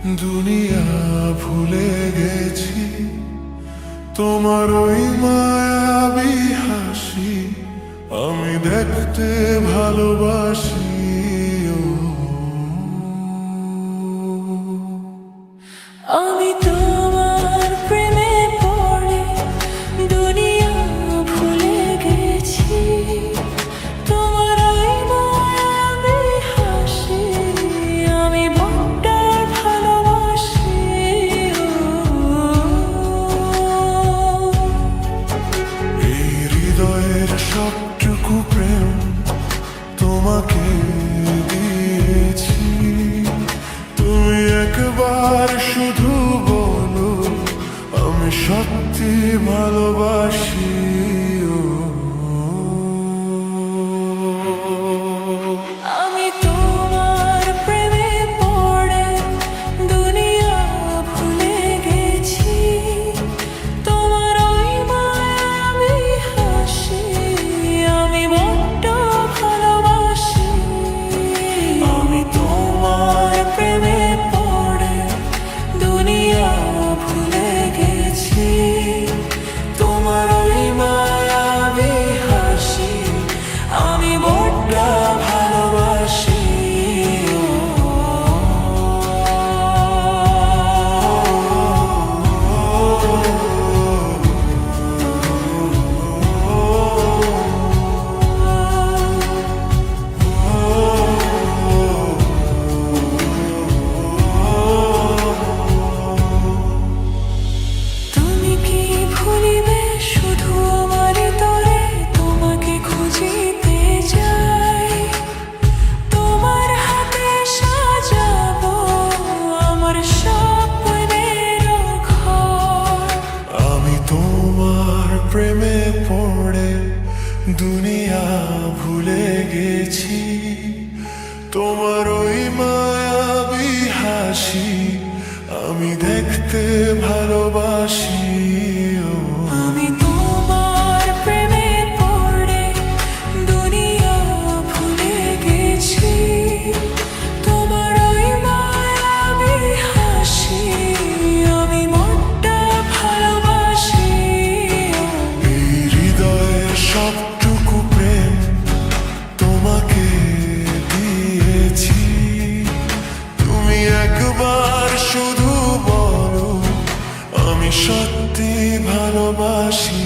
দুনিয়া ভুলে গেছি তোমার ওই মায়াবী হাসি আমি দেখতে ভালোবাসি। আমি তোমার প্রেমে পড়ে দুনিয়া ভুলে গেছি, তোমার ওই মায়াবী হাসি আমি বড্ড ভালোবাসি। এই হৃদয়ের সবটুকু প্রেম তোমাকে দিয়েছি, তুমি একবার শুধু বলো আমি সত্যি ভালোবাসি। আমি তোমার প্রেমে পড়ে দুনিয়া ভুলে গেছি, তোমার ওই মায়াবী হাসি আমি বড্ড ভালোবাসি। আমি তোমার প্রেমে পড়ে দুনিয়া ভুলে গেছি, তোমার ওই মায়াবী হাসি আমি বড্ড ভালোবাসি। তুমি কি ভুলিবে শুধু আমার তরে তোমাকে খুঁজিতে যাই, তোমার হাতে সাজাবো আমার স্বপ্নের ঘর। আমি তোমার প্রেমে পড়ে দুনিয়া ভুলে গেছি, তোমার ওই মায়াবী হাসি আমি দেখতে ভালোবাসি। আমি তোমার প্রেমে পড়ে দুনিয়া ভুলে গেছি, তোমার ওই মায়াবী হাসি আমি বড্ড ভালোবাসি। এই হৃদয়ের সবটুকু প্রেম তোমাকে দিয়েছি, তুমি একবার শুধু বলো আমি সত্যি ভালোবাসি।